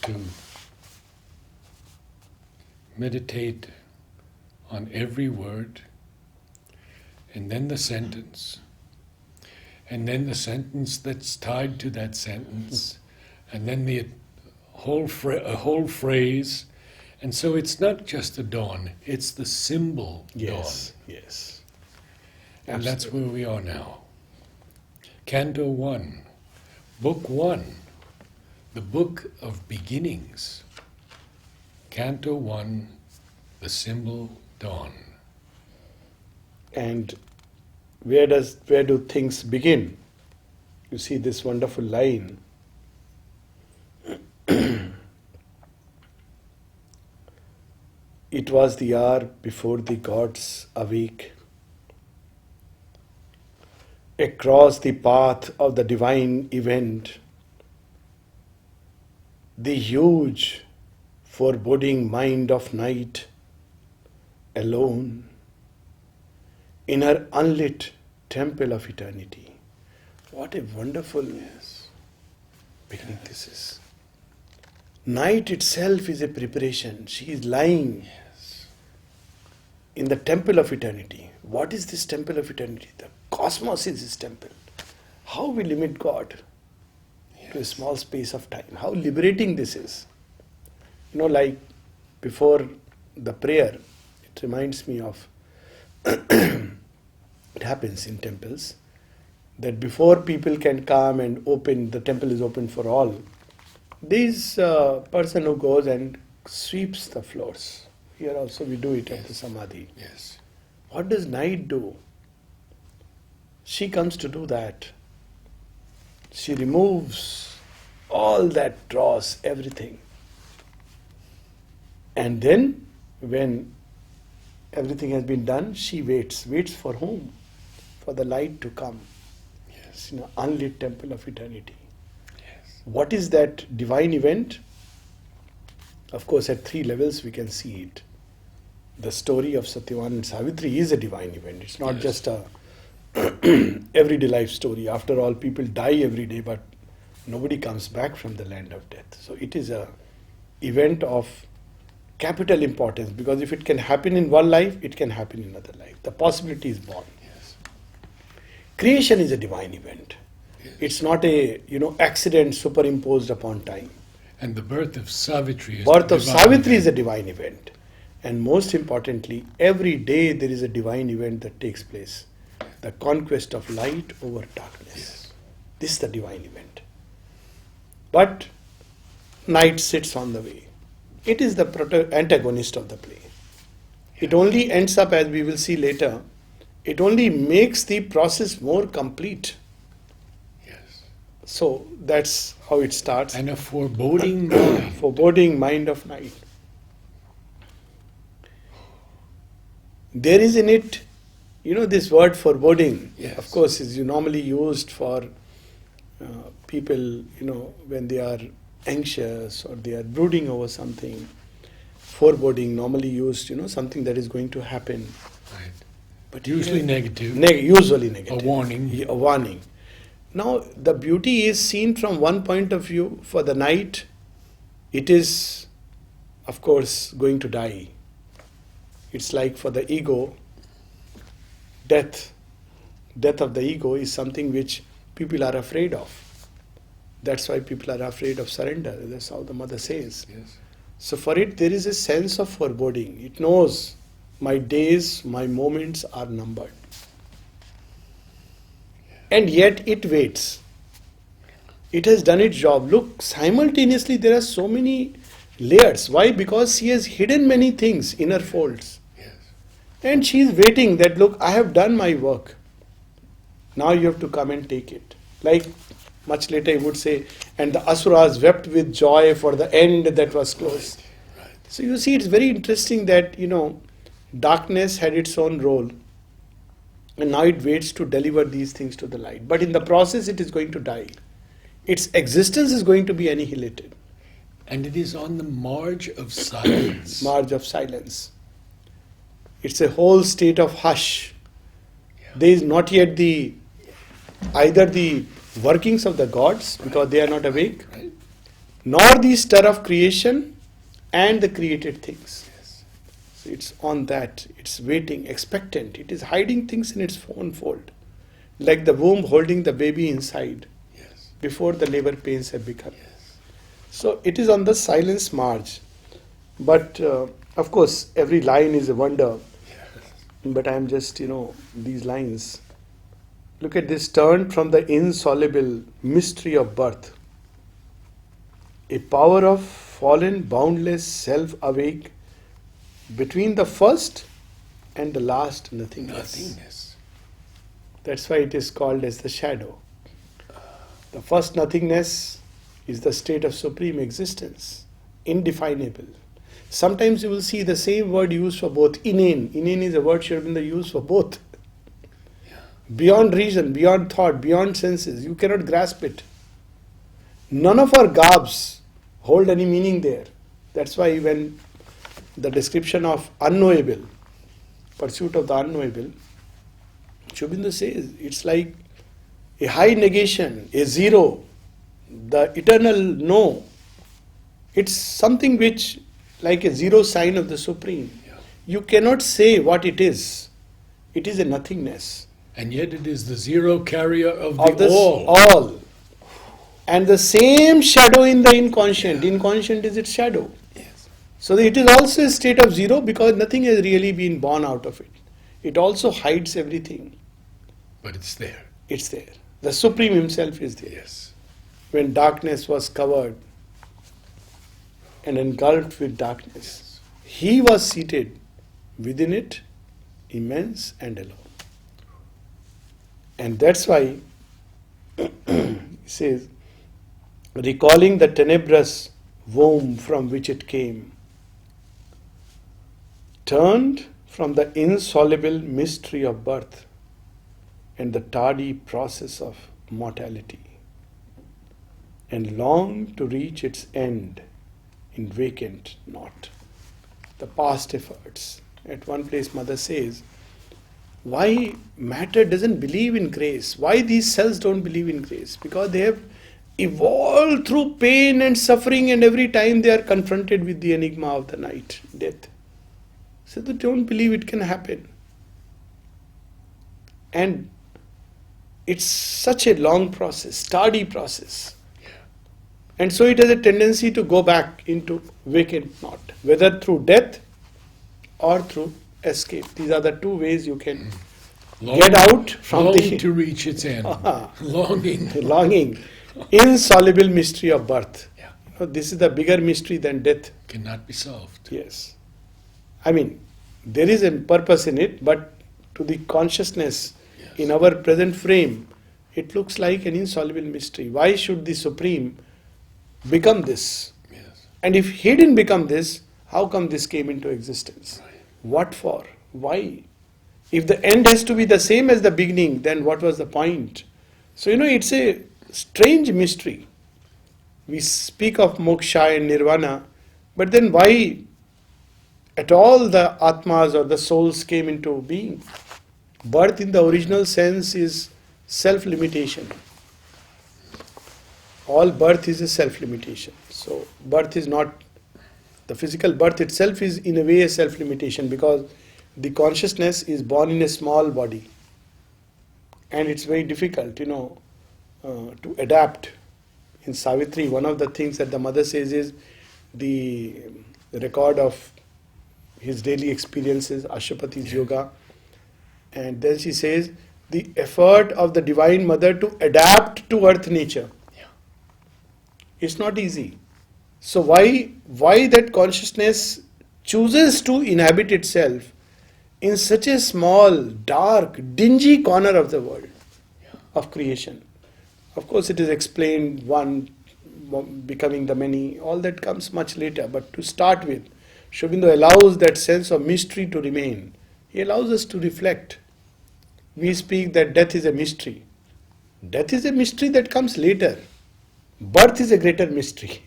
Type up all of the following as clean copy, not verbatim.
to meditate on every word, and then the sentence, and then the sentence that's tied to that sentence, and then the whole phrase. And so it's not just the dawn, it's the symbol Yes, dawn. yes. And that's where we are now. Canto 1, Book 1, the Book of Beginnings. Canto 1, the symbol dawn. And where do things begin? You see this wonderful line. It was the hour before the gods awake. Across the path of the divine event, the huge, foreboding mind of night, alone, in her unlit temple of eternity. What a wonderful beginning this is. Night itself is a preparation. She is lying in the temple of eternity. What is this temple of eternity? The cosmos is this temple. How we limit God to a small space of time. How liberating this is. Like before the prayer, it reminds me of, it happens in temples, that before people can come and open, the temple is open for all. This person who goes and sweeps the floors. Here also we do it at the Samadhi. Yes. What does night do? She comes to do that. She removes all that dross, everything. And then when everything has been done, she waits. Waits for whom? For the light to come. Yes. Unlit temple of eternity. Yes. What is that divine event? Of course, at 3 levels we can see it. The story of Satyavan and Savitri is a divine event. It's not just a everyday life story. After all, people die every day, but nobody comes back from the land of death. So it is a event of capital importance, because if it can happen in one life, it can happen in another life. The possibility is born. Yes. Creation is a divine event. Yes. It's not a accident superimposed upon time. And the birth of Savitri is Birth a of divine Savitri is a event. divine event. And most importantly, every day there is a divine event that takes place. The conquest of light over darkness. Yes. This is the divine event. But night sits on the way. It is the antagonist of the play. It only ends up, as we will see later, it only makes the process more complete. Yes. So that's how it starts. And a foreboding mind. Foreboding mind of night. There is in it, this word foreboding, Yes. of course, is normally used for people, when they are anxious or they are brooding over something. Foreboding normally used, something that is going to happen. Right. But Usually here- negative. Usually negative. A warning. Yeah, a warning. Now, the beauty is seen from one point of view. For the night, it is, of course, going to die. It's like for the ego, death. Death of the ego is something which people are afraid of. That's why people are afraid of surrender. That's how the mother says. Yes. So for it, there is a sense of foreboding. It knows my days, my moments are numbered. And yet it waits. It has done its job. Look, simultaneously there are so many layers. Why? Because she has hidden many things in her folds. Yes. And she is waiting that, look, I have done my work. Now you have to come and take it. Like much later he would say, and the asuras wept with joy for the end that was close. Right. So you see, it's very interesting that, darkness had its own role. And now it waits to deliver these things to the light. But in the process, it is going to die. Its existence is going to be annihilated. And it is on the marge of silence. Marge of silence. It's a whole state of hush. Yeah. There is not yet either the workings of the gods, because they are not awake, Right. nor the stir of creation and the created things. Yes. So it's on that, it's waiting, expectant, it is hiding things in its own fold, like the womb holding the baby inside Yes. before the labor pains have begun. Yes. So it is on the silence march. But of course, every line is a wonder. Yes. But I am just, these lines. Look at this: turned from the insoluble mystery of birth, a power of fallen, boundless self awake between the first and the last nothingness. Nothingness. That's why it is called as the shadow. The first nothingness is the state of supreme existence, indefinable. Sometimes you will see the same word used for both. Inane. Inane is a word Aurobindo used for both. Yeah. Beyond reason, beyond thought, beyond senses. You cannot grasp it. None of our garbs hold any meaning there. That's why when the description of unknowable, pursuit of the unknowable, Aurobindo says it's like a high negation, a zero, the eternal no. It's something which, like a zero sign of the Supreme. Yeah. You cannot say what it is. It is a nothingness. And yet it is the zero carrier of Of the this all. And the same shadow in the inconscient. Inconscient is its shadow. Yes. So it is also a state of zero because nothing has really been born out of it. It also hides everything. But it's there. It's there. The Supreme Himself is there. Yes. When darkness was covered and engulfed with darkness, He was seated within it, immense and alone. And that's why He says, recalling the tenebrous womb from which it came, turned from the insoluble mystery of birth and the tardy process of mortality, and longed to reach its end in vacant naught. The past efforts. At one place, Mother says, why matter doesn't believe in grace? Why these cells don't believe in grace? Because they have evolved through pain and suffering, and every time they are confronted with the enigma of the night, death. So they don't believe it can happen. And it's such a long process, tardy process. And so it has a tendency to go back into vacant naught, whether through death or through escape. These are the two ways you can get out from longing the to reach its end. longing, insoluble mystery of birth. Yeah. This is the bigger mystery than death. Cannot be solved. Yes. I mean, there is a purpose in it, but to the consciousness Yes. in our present frame, it looks like an insoluble mystery. Why should the Supreme become this? Yes. And if He didn't become this, how come this came into existence? Right. What for? Why? If the end has to be the same as the beginning, then what was the point? So, it's a strange mystery. We speak of moksha and nirvana, but then why at all the atmas or the souls came into being? Birth in the original sense is self-limitation. All birth is a self-limitation. So birth is not, the physical birth itself is in a way a self-limitation, because the consciousness is born in a small body. And it's very difficult, to adapt. In Savitri, one of the things that the mother says is the record of his daily experiences, Ashwapati's yoga. And then she says, the effort of the Divine Mother to adapt to earth nature. Yeah. It's not easy. So why that consciousness chooses to inhabit itself in such a small, dark, dingy corner of the world, of creation? Of course, it is explained, one becoming the many, all that comes much later. But to start with, Aurobindo allows that sense of mystery to remain. He allows us to reflect. We speak that death is a mystery. Death is a mystery that comes later. Birth is a greater mystery.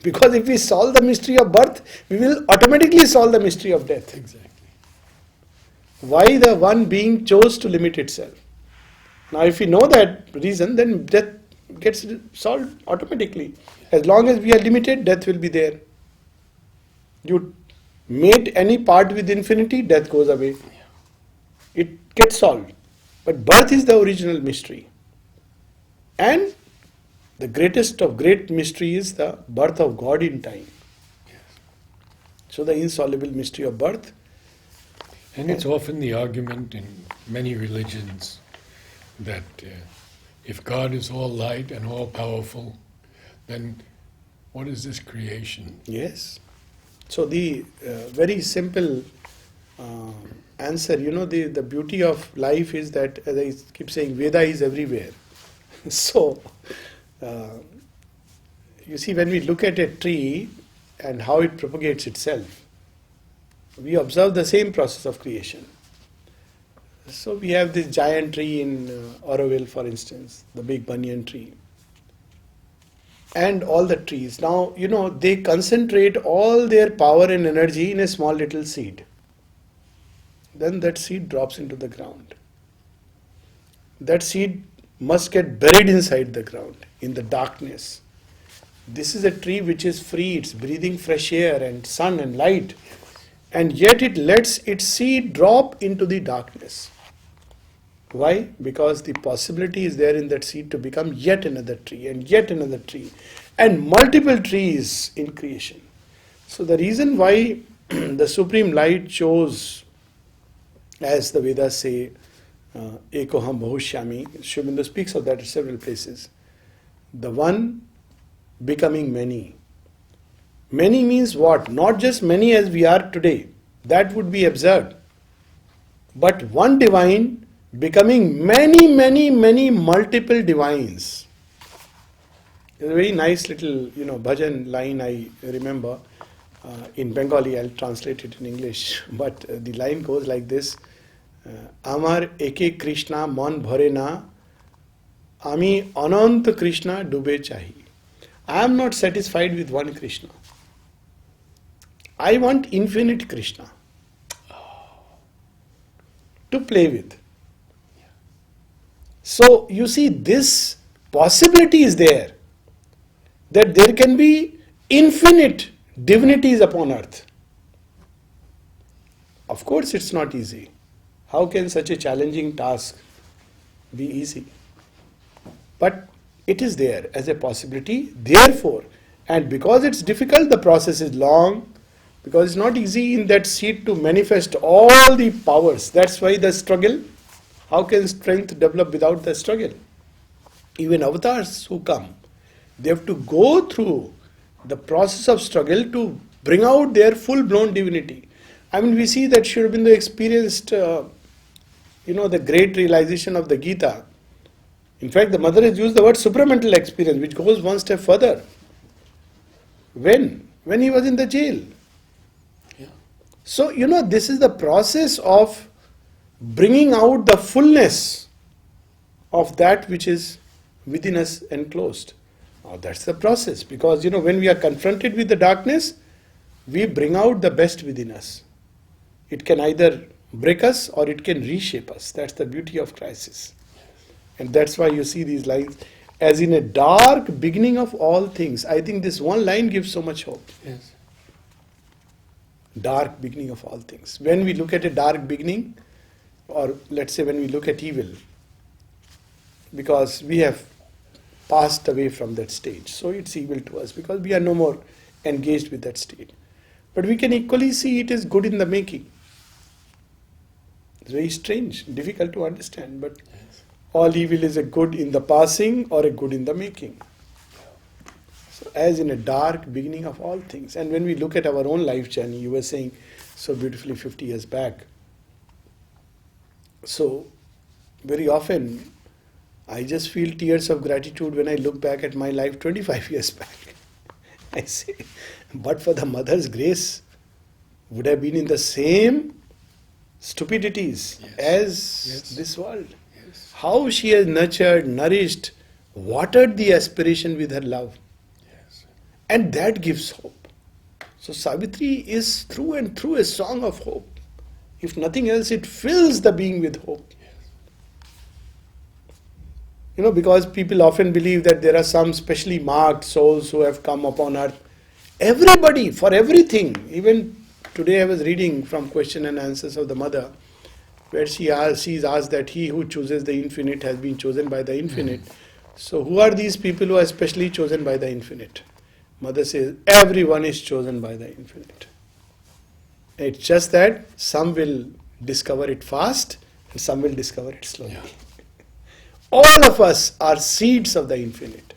Because if we solve the mystery of birth, we will automatically solve the mystery of death. Exactly. Why the one being chose to limit itself? Now, if we know that reason, then death gets solved automatically. As long as we are limited, death will be there. You mate any part with infinity, death goes away. It gets solved. But birth is the original mystery. And the greatest of great mystery is the birth of God in time. So the insoluble mystery of birth. And it's often the argument in many religions that if God is all light and all powerful, then what is this creation? Yes. So the very simple answer, the beauty of life is that, as I keep saying, Veda is everywhere. So, you see, when we look at a tree and how it propagates itself, we observe the same process of creation. So we have this giant tree in Aurobindo, for instance, the big banyan tree. And all the trees. Now, they concentrate all their power and energy in a small little seed. Then that seed drops into the ground. That seed must get buried inside the ground, in the darkness. This is a tree which is free, it's breathing fresh air and sun and light. And yet it lets its seed drop into the darkness. Why? Because the possibility is there in that seed to become yet another tree and yet another tree and multiple trees in creation. So the reason why the Supreme Light chose, as the Vedas say, Ekoham Bahushyami, Aurobindo speaks of that at several places, the one becoming many. Many means what? Not just many as we are today. That would be absurd. But one divine becoming many, many, many multiple divines. There's a very nice little, bhajan line I remember. In Bengali, I'll translate it in English. But the line goes like this. Amar eke Krishna mon bhare na, ami anant Krishna dube chahi. I am not satisfied with one Krishna. I want infinite Krishna to play with. So you see, this possibility is there, that there can be infinite divinities upon earth. Of course, it's not easy. How can such a challenging task be easy? But it is there as a possibility, therefore, and because it's difficult, the process is long, because it's not easy in that seed to manifest all the powers. That's why the struggle. How can strength develop without the struggle? Even avatars who come, they have to go through the process of struggle to bring out their full-blown divinity. I mean, we see that Sri Aurobindo experienced, the great realization of the Gita. In fact, the mother has used the word supramental experience, which goes one step further. When? When he was in the jail. Yeah. So, this is the process of bringing out the fullness of that which is within us enclosed. Now, that's the process, because, when we are confronted with the darkness, we bring out the best within us. It can either break us or it can reshape us. That's the beauty of crisis. And that's why you see these lines, as in a dark beginning of all things. I think this one line gives so much hope. Yes. Dark beginning of all things. When we look at a dark beginning, or let's say when we look at evil, because we have passed away from that stage, so it's evil to us because we are no more engaged with that state. But we can equally see it is good in the making. It's very strange, difficult to understand, but Yes. all evil is a good in the passing or a good in the making. So as in a dark beginning of all things. And when we look at our own life journey, you were saying so beautifully 50 years back. So very often I just feel tears of gratitude when I look back at my life 25 years back. I say, but for the mother's grace, would have been in the same stupidities Yes. as Yes. this world. Yes. How she has nurtured, nourished, watered the aspiration with her love. Yes. And that gives hope. So Savitri is through and through a song of hope. If nothing else, it fills the being with hope. Because people often believe that there are some specially marked souls who have come upon earth. Everybody, for everything. Even today I was reading from Question and Answers of the Mother, where she's asked that he who chooses the infinite has been chosen by the infinite. So who are these people who are specially chosen by the infinite? Mother says, everyone is chosen by the infinite. It's just that some will discover it fast and some will discover it slowly. Yeah. All of us are seeds of the infinite.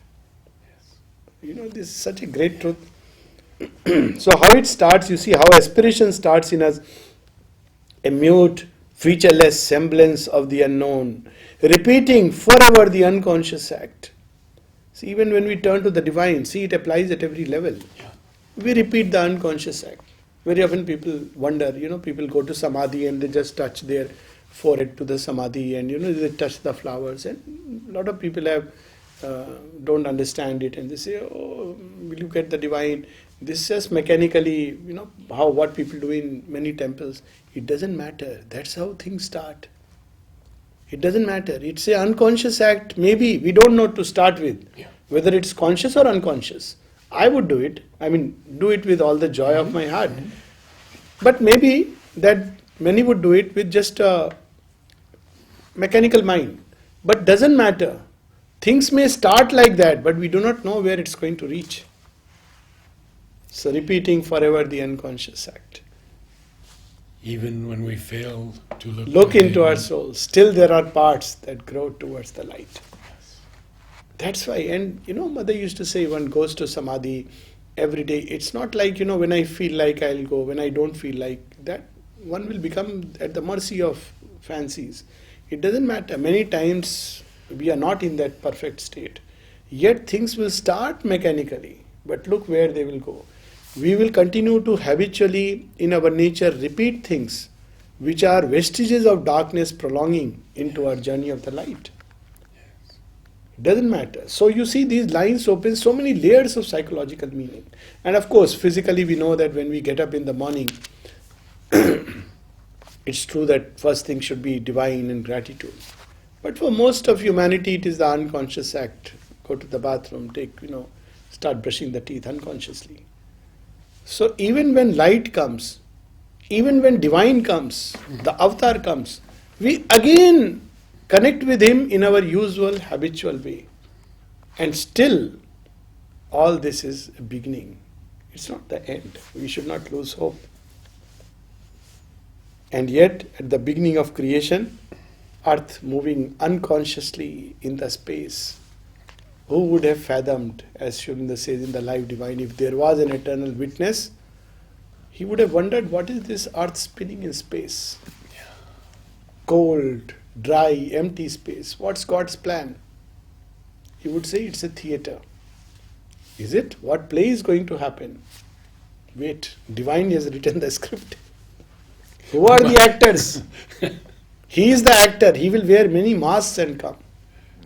This is such a great truth. So how it starts, you see how aspiration starts in us, a mute, featureless semblance of the unknown, repeating forever the unconscious act. See, even when we turn to the divine, see, it applies at every level. Yeah. We repeat the unconscious act. Very often people wonder, people go to samadhi and they just touch their forehead to the samadhi and, they touch the flowers. And a lot of people don't understand it and they say, oh, will you get the divine? This is just mechanically, what people do in many temples. It doesn't matter. That's how things start. It doesn't matter. It's an unconscious act. Maybe we don't know to start with. Yeah. Whether it's conscious or unconscious. I would do it. Do it with all the joy of my heart. But maybe that many would do it with just a mechanical mind. But doesn't matter. Things may start like that, but we do not know where it's going to reach. So repeating forever the unconscious act. Even when we fail to Look into our soul. Still there are parts that grow towards the light. Yes. That's why. And Mother used to say one goes to samadhi every day. It's not like, when I feel like I'll go, when I don't feel like that, one will become at the mercy of fancies. It doesn't matter. Many times we are not in that perfect state. Yet things will start mechanically. But look where they will go. We will continue to habitually, in our nature, repeat things which are vestiges of darkness prolonging into our journey of the light. It doesn't matter. So you see these lines open so many layers of psychological meaning. And of course, physically we know that when we get up in the morning, it's true that first thing should be divine and gratitude. But for most of humanity, it is the unconscious act. Go to the bathroom, start brushing the teeth unconsciously. So even when light comes, even when divine comes, the avatar comes, we again connect with him in our usual habitual way. And still, all this is a beginning. It's not the end. We should not lose hope. And yet, at the beginning of creation, earth moving unconsciously in the space, who would have fathomed, as Sri Aurobindo says in the Life Divine, if there was an eternal witness, he would have wondered, what is this earth spinning in space? Yeah. Cold, dry, empty space. What's God's plan? He would say it's a theatre. Is it? What play is going to happen? Wait, Divine has written the script. Who are the actors? He is the actor. He will wear many masks and come.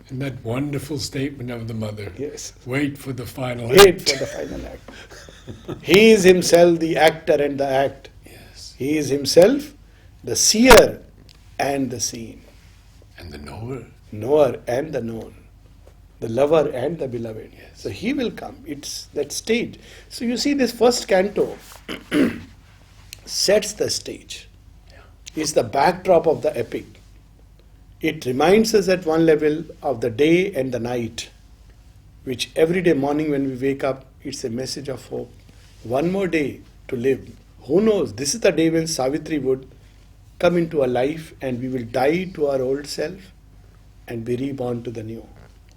And that wonderful statement of the mother. Yes. Wait for the final Wait act. for the final act. He is himself the actor and the act. Yes. He is himself the seer and the seen. And the knower. Knower and the known. The lover and the beloved. Yes. So he will come. It's that stage. So you see this first canto sets the stage. Yeah. It's the backdrop of the epic. It reminds us at one level of the day and the night, which every day morning when we wake up, it's a message of hope. One more day to live. Who knows? This is the day when Savitri would come into our life and we will die to our old self and be reborn to the new.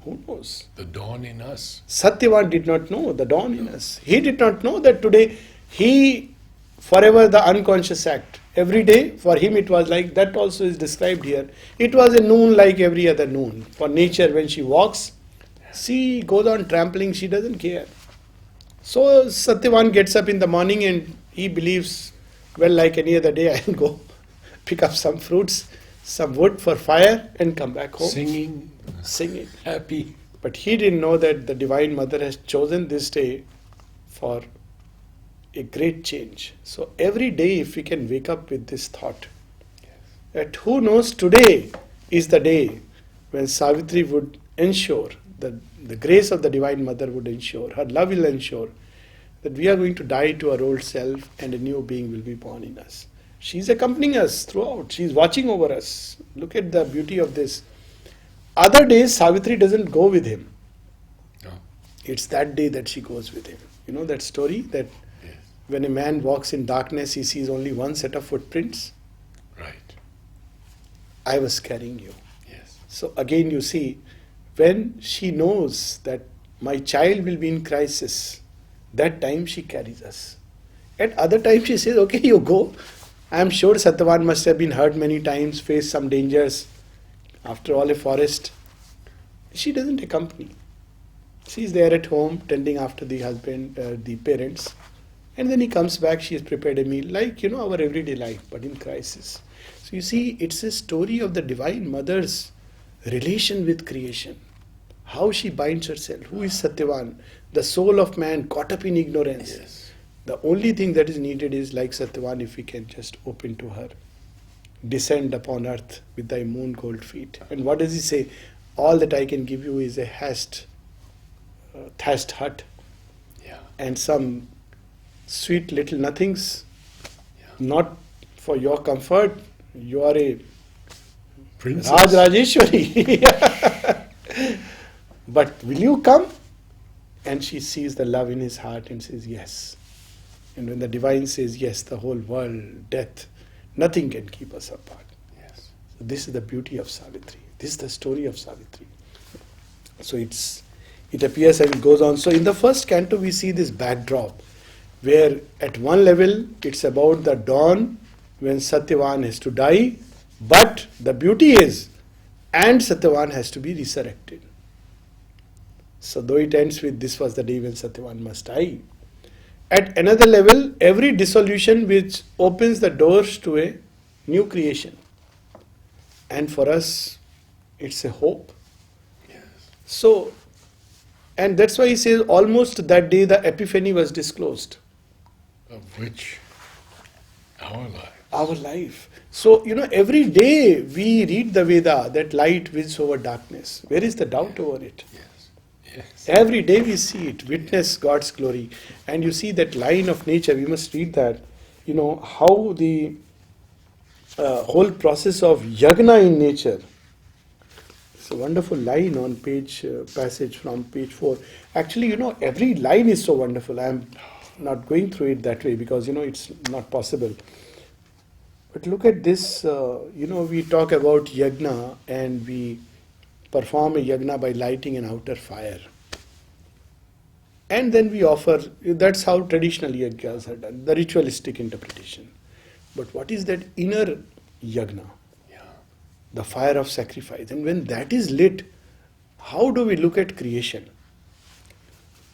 Who knows? The dawn in us. Satyavan did not know the dawn in us. He did not know that today he, forever the unconscious act. Every day, for him it was like, that also is described here. It was a noon like every other noon. For nature, when she walks, she goes on trampling, she doesn't care. So Satyavan gets up in the morning and he believes, well, like any other day, I'll go pick up some fruits, some wood for fire and come back home. Singing. Happy. But he didn't know that the Divine Mother has chosen this day for a great change. So every day if we can wake up with this thought, that who knows, today is the day when Savitri would ensure, the grace of the Divine Mother would ensure, her love will ensure that we are going to die to our old self and a new being will be born in us. She's accompanying us throughout. She's watching over us. Look at the beauty of this. Other days, Savitri doesn't go with him. No. It's that day that she goes with him. You know that story that Yes. when a man walks in darkness, he sees only one set of footprints. Right. I was carrying you. Yes. So again, you see, when she knows that my child will be in crisis, that time she carries us. At other times she says, okay, you go. I am sure Satyavan must have been hurt many times, faced some dangers. After all, a forest. She doesn't accompany. She is there at home, tending after the husband, the parents. And then he comes back, she has prepared a meal, like, our everyday life, but in crisis. So you see, it's a story of the Divine Mother's relation with creation. How she binds herself. Who is Satyavan? The soul of man caught up in ignorance. Yes. The only thing that is needed is, like Satyavan, if we can just open to her. Descend upon earth with thy moon gold feet. And what does he say? All that I can give you is a thatched hut Yeah. and some sweet little nothings. Yeah. Not for your comfort. You are a Princess. Raj Rajeshwari. But will you come? And she sees the love in his heart and says yes. And when the divine says yes, the whole world, death, nothing can keep us apart. Yes. So this is the beauty of Savitri. This is the story of Savitri. So it appears and it goes on. So in the first canto we see this backdrop where at one level it's about the dawn when Satyavan has to die, but the beauty is, and Satyavan has to be resurrected. So though it ends with this was the day when Satyavan must die, at another level, every dissolution which opens the doors to a new creation. And for us, it's a hope. Yes. So, and that's why he says almost that day the epiphany was disclosed. Of which our life. Our life. So, every day we read the Veda that light wins over darkness. Where is the doubt over it? Yes. Yes. Every day we see it, witness God's glory. And you see that line of nature, we must read that, how the whole process of yagna in nature. It's a wonderful line on passage from page 4. Actually, every line is so wonderful. I am not going through it that way because, it's not possible. But look at this, we talk about yagna and we perform a yagna by lighting an outer fire. And then we offer, that's how traditional yagnas are done, the ritualistic interpretation. But what is that inner yagna? Yeah. The fire of sacrifice. And when that is lit, how do we look at creation?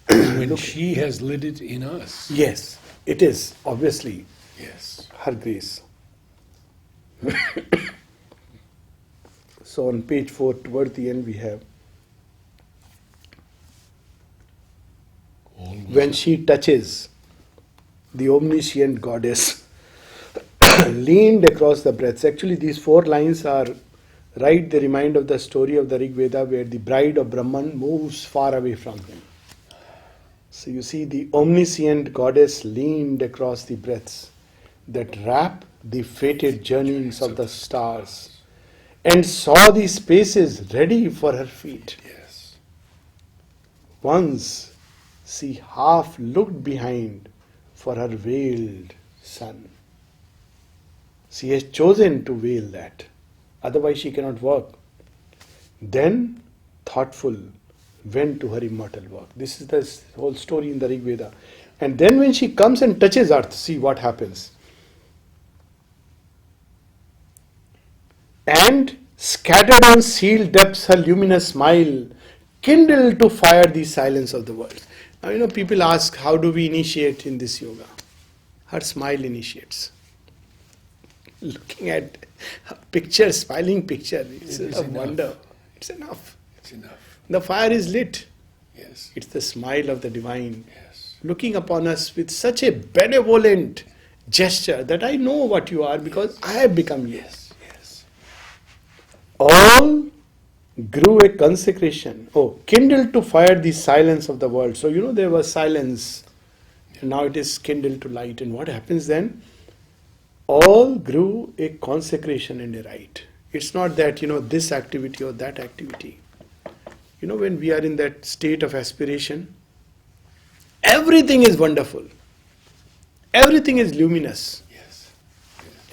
When she has lit it in us. Yes, it is, obviously, Yes. her grace. So on page 4, toward the end, we have All when she touches the omniscient goddess leaned across the breaths. Actually, these 4 lines are right, they remind of the story of the Rig Veda where the bride of Brahman moves far away from him. So you see the omniscient goddess leaned across the breaths that wrap the fated journeyings of the stars and saw the spaces ready for her feet. Yes. Once she half looked behind for her veiled son. She has chosen to veil that. Otherwise she cannot work. Then, thoughtful, went to her immortal work. This is the whole story in the Rig Veda. And then when she comes and touches earth, see what happens. And scattered on sealed depths her luminous smile, kindled to fire the silence of the world. Now, people ask, how do we initiate in this yoga? Her smile initiates. Looking at a picture, smiling picture, it's a wonder. It's enough. It's enough. The fire is lit. Yes. It's the smile of the divine. Yes. Looking upon us with such a benevolent gesture that I know what you are because I have become you. Yes. Yes. All grew a consecration. Oh, kindled to fire the silence of the world. So, there was silence. Now it is kindled to light. And what happens then? All grew a consecration and a rite. It's not that, this activity or that activity. When we are in that state of aspiration, everything is wonderful. Everything is luminous. Yes.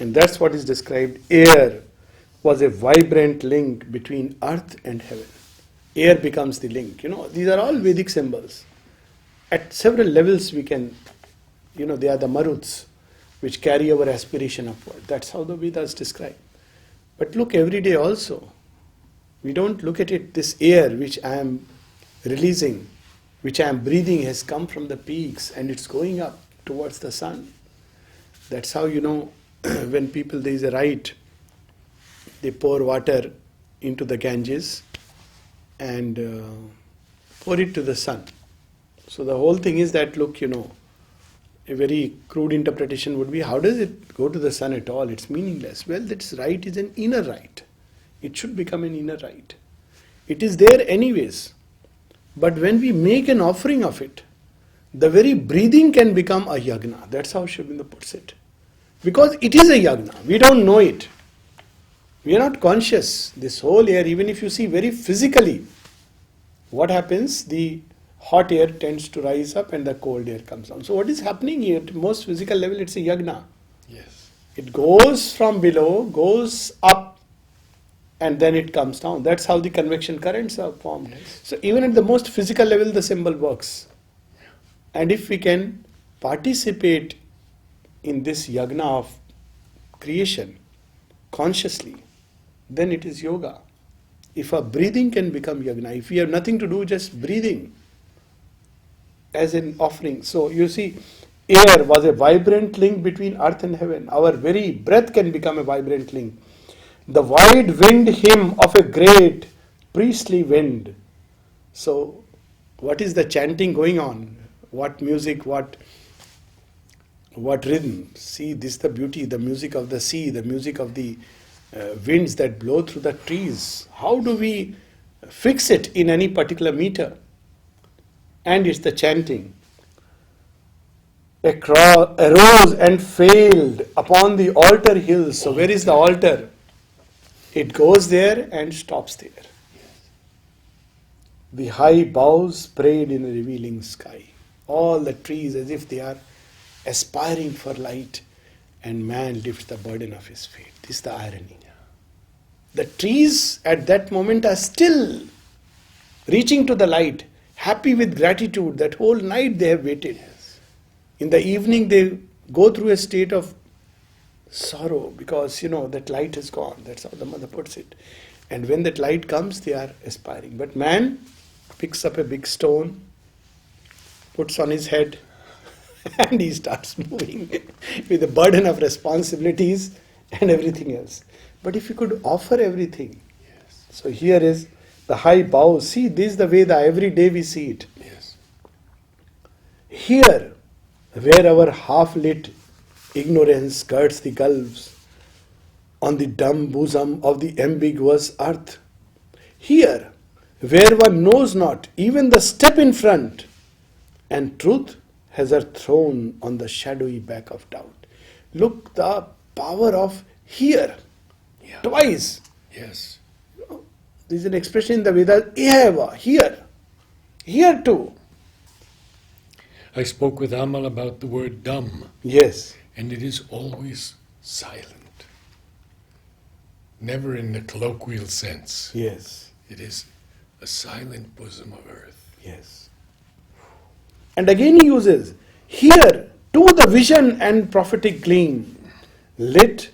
And that's what is described. Air was a vibrant link between earth and heaven. Air becomes the link. These are all Vedic symbols. At several levels we can, they are the maruts which carry our aspiration upward. That's how the Vedas describe. But look, every day also, we don't look at it, this air which I am releasing, which I am breathing has come from the peaks and it's going up towards the sun. That's how, when people, there is a rite, they pour water into the Ganges and pour it to the sun. So the whole thing is that, look, a very crude interpretation would be, how does it go to the sun at all? It's meaningless. Well, this rite is an inner rite. It should become an inner rite. It is there anyways. But when we make an offering of it, the very breathing can become a yagna. That's how Aurobindo puts it. Because it is a yagna. We don't know it. We are not conscious. This whole air, even if you see very physically, what happens? The hot air tends to rise up and the cold air comes down. So what is happening here? At most physical level, it's a yagna. Yes. It goes from below, goes up, and then it comes down. That's how the convection currents are formed. Yes. So even at the most physical level, the symbol works. And if we can participate in this yagna of creation consciously, then it is yoga. If our breathing can become yagna, if we have nothing to do, just breathing as an offering. So you see, air was a vibrant link between earth and heaven. Our very breath can become a vibrant link. The wide wind hymn of a great priestly wind. So what is the chanting going on? What music, what rhythm? See, this is the beauty, the music of the sea, the music of the winds that blow through the trees. How do we fix it in any particular meter? And it's the chanting. Arose and failed upon the altar hills. So where is the altar? It goes there and stops there. The high boughs prayed in a revealing sky. All the trees as if they are aspiring for light, and man lifts the burden of his fate. This is the irony. The trees at that moment are still reaching to the light, happy with gratitude that whole night they have waited. Yes. In the evening they go through a state of sorrow because that light is gone. That's how the mother puts it. And when that light comes, they are aspiring. But man picks up a big stone, puts on his head, and he starts moving with the burden of responsibilities and everything else. But if you could offer everything, Yes. so here is the high bow. See, this is the Veda. Every day we see it. Yes. Here, where our half-lit ignorance skirts the gulfs on the dumb bosom of the ambiguous earth. Here, where one knows not even the step in front, and truth has her throne on the shadowy back of doubt. Look, the power of here. Yeah. Twice. Yes. There is an expression in the Vedas, eva, here. Here too. I spoke with Amal about the word dumb, Yes. and it is always silent. Never in the colloquial sense. Yes. It is a silent bosom of earth. Yes. And again he uses, here to the vision and prophetic gleam, lit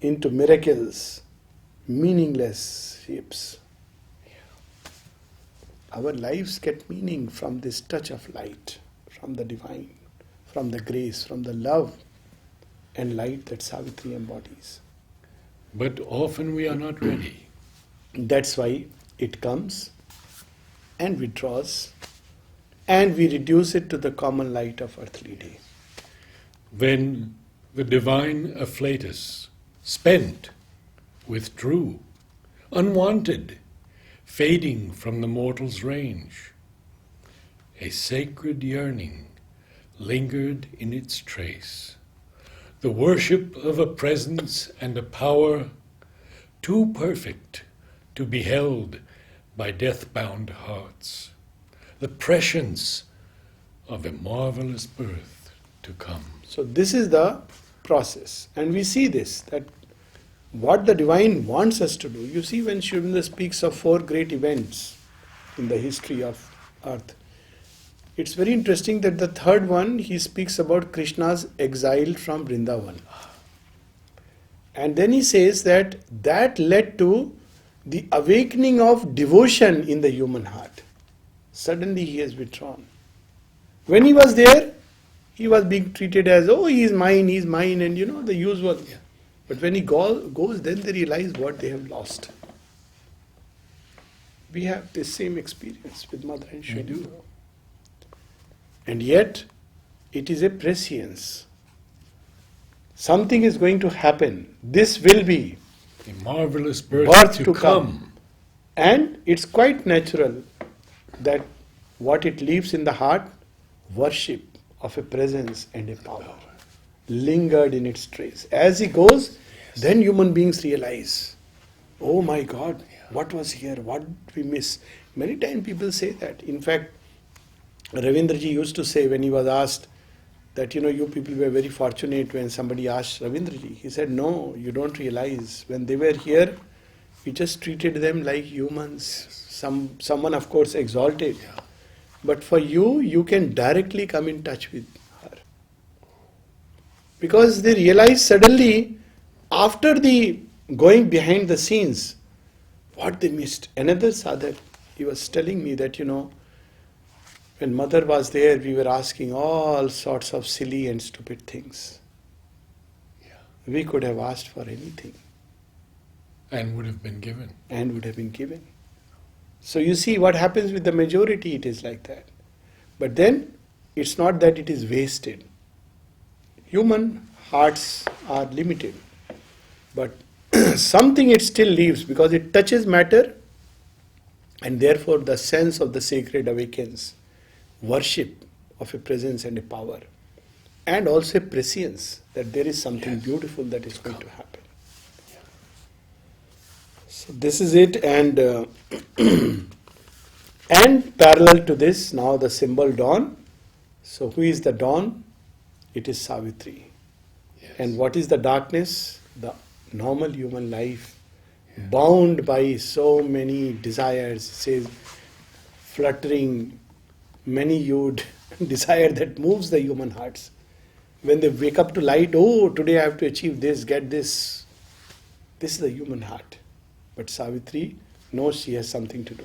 into miracles, meaningless shapes. Our lives get meaning from this touch of light, from the divine, from the grace, from the love and light that Savitri embodies. But often we are not ready. That's why it comes and withdraws, and we reduce it to the common light of earthly day. When the divine afflatus, spent, withdrew, unwanted, fading from the mortal's range. A sacred yearning lingered in its trace, the worship of a presence and a power too perfect to be held by death-bound hearts, the prescience of a marvelous birth to come. So this is the process, and we see this, that what the divine wants us to do. You see, when Sri Aurobindo speaks of 4 great events in the history of earth, it's very interesting that the third one, he speaks about Krishna's exile from Vrindavan. And then he says that that led to the awakening of devotion in the human heart. Suddenly he has withdrawn. When he was there, he was being treated as, oh, he is mine, and the usual. Yeah. But when he goes, then they realize what they have lost. We have this same experience with Mother and Sri We do. Aurobindo. And yet, it is a prescience. Something is going to happen. This will be A marvelous birth, birth to to come. come. And it's quite natural that what it leaves in the heart, worship of a presence and a power, lingered in its trace. As he goes, then human beings realize, oh my God, what was here? What did we miss? Many times people say that. In fact, Ravindraji used to say when he was asked that, you people were very fortunate when somebody asked Ravindraji. He said, no, you don't realize. When they were here, we just treated them like humans. Someone, of course, exalted. Yeah. But for you, you can directly come in touch with her. Because they realize suddenly, after the going behind the scenes, what they missed. Another sadhak, he was telling me that, when Mother was there, we were asking all sorts of silly and stupid things. Yeah. We could have asked for anything. And would have been given. So you see what happens with the majority, it is like that. But then, it's not that it is wasted. Human hearts are limited. But something it still leaves because it touches matter, and therefore the sense of the sacred awakens. Worship of a presence and a power, and also a prescience that there is something beautiful that is going to happen. So this is it, and and parallel to this, now the symbol dawn. So who is the dawn? It is Savitri. Yes. And what is the darkness? The normal human life, bound by so many desires, it says, fluttering, many-hued desire that moves the human hearts. When they wake up to light, oh, today I have to achieve this, get this. This is the human heart. But Savitri knows she has something to do.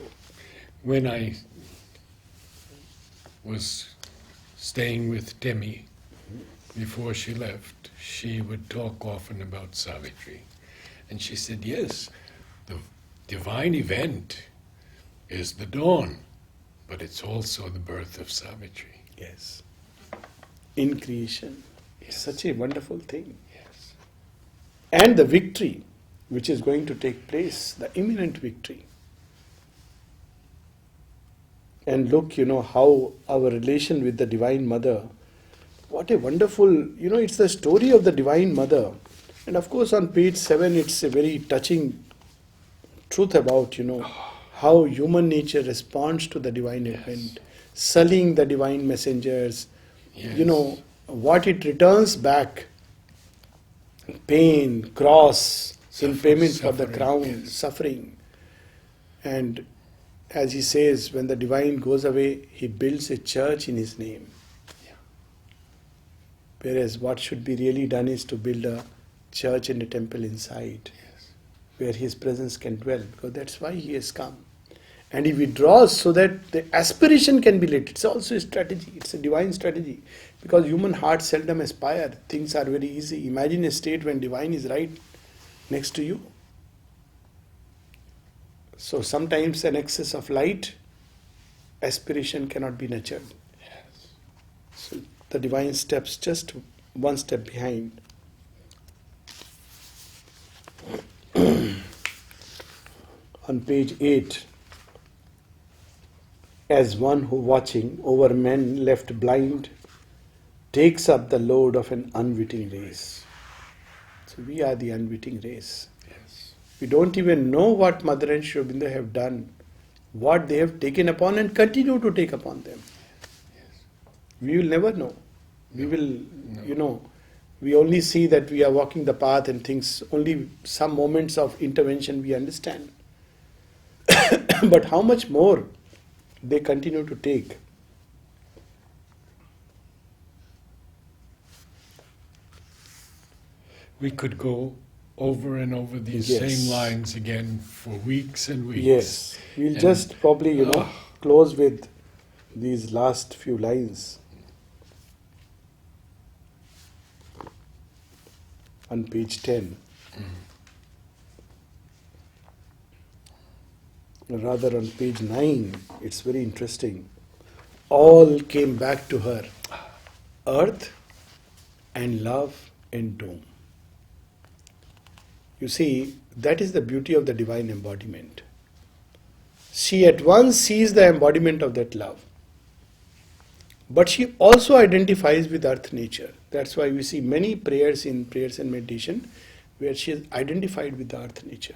When I was staying with Demi before she left, she would talk often about Savitri. And she said, yes, the divine event is the dawn, but it's also the birth of Savitri. Yes. In creation. It's such a wonderful thing. Yes. And the victory which is going to take place, the imminent victory. And look, how our relation with the Divine Mother, what a wonderful, it's the story of the Divine Mother. And of course on page 7 it's a very touching truth about, how human nature responds to the divine event, sullying the divine messengers, what it returns back, pain, cross, in payment for the crown, suffering. And as he says, when the divine goes away, he builds a church in his name. Yeah. Whereas what should be really done is to build a church and a temple inside, where his presence can dwell, because that's why he has come. And he withdraws so that the aspiration can be lit. It's also a strategy. It's a divine strategy. Because human hearts seldom aspire. Things are very easy. Imagine a state when divine is right next to you. So sometimes an excess of light, aspiration cannot be nurtured. Yes. So the divine steps just one step behind. On page 8, as one who watching over men left blind takes up the load of an unwitting race. So we are the unwitting race. Yes. We don't even know what Mother and Sri Aurobindo have done, what they have taken upon and continue to take upon them. Yes. We will never know. We No. will, No. we only see that we are walking the path and things, only some moments of intervention we understand. But how much more they continue to take. We could go over and over these Yes. same lines again for weeks and weeks. Yes, we'll And- just probably, Ah. close with these last few lines. On page 10. Rather on page 9, it's very interesting. All came back to her. Earth and love and doom. You see, that is the beauty of the divine embodiment. She at once sees the embodiment of that love. But she also identifies with earth nature. That's why we see many prayers in prayers and meditation where she is identified with the earth nature.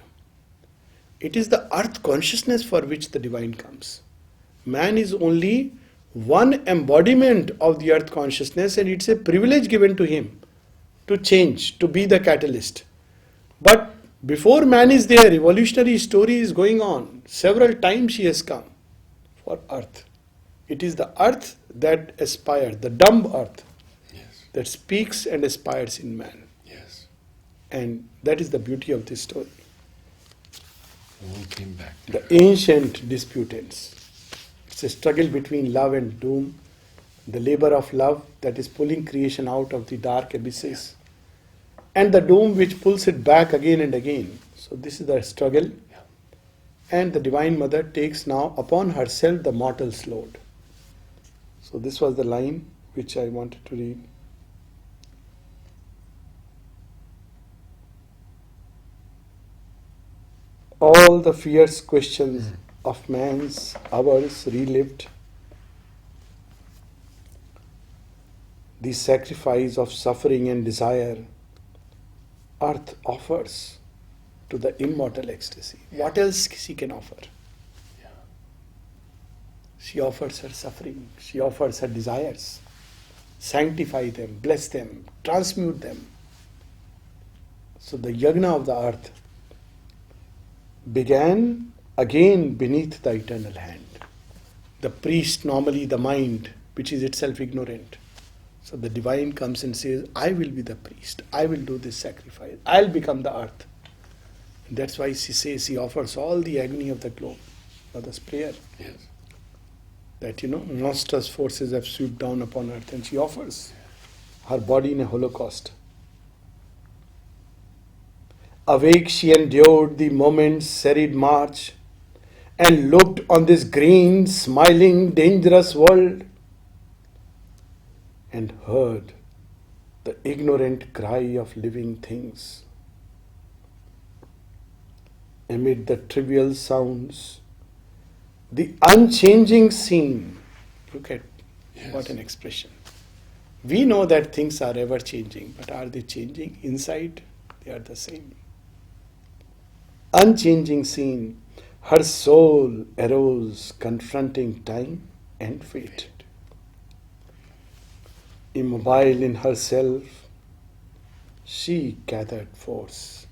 It is the earth consciousness for which the divine comes. Man is only one embodiment of the earth consciousness, and it's a privilege given to him to change, to be the catalyst. But before man is there, evolutionary story is going on. Several times she has come for earth. It is the earth that aspires, the dumb earth, Yes. that speaks and aspires in man. Yes. And that is the beauty of this story. All came back to The her. ancient disputants. It's a struggle between love and doom, the labor of love that is pulling creation out of the dark abysses, and the doom which pulls it back again and again. So this is the struggle, Yeah. and the Divine Mother takes now upon herself the mortal's load. So this was the line which I wanted to read. All the fierce questions of man's hours relived, the sacrifice of suffering and desire, earth offers to the immortal ecstasy. What else she can offer? Yeah. She offers her suffering, she offers her desires. Sanctify them, bless them, transmute them. So the yagna of the earth began again beneath the eternal hand. The priest, normally the mind, which is itself ignorant. So the divine comes and says, I will be the priest, I will do this sacrifice, I'll become the earth. And that's why she says, she offers all the agony of the globe. Mother's prayer. Yes. That monstrous forces have swooped down upon earth, and she offers her body in a holocaust. Awake she endured the moment's serried march, and looked on this green, smiling, dangerous world, and heard the ignorant cry of living things. Amid the trivial sounds, the unchanging scene. Look at Yes. what an expression. We know that things are ever changing, but are they changing? Inside, they are the same. Unchanging scene, her soul arose, confronting time and fate. Immobile in herself, she gathered force.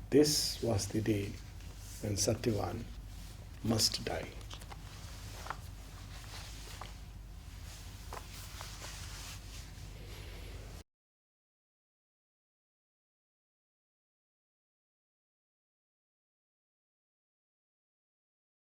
This was the day when Satyavan must die.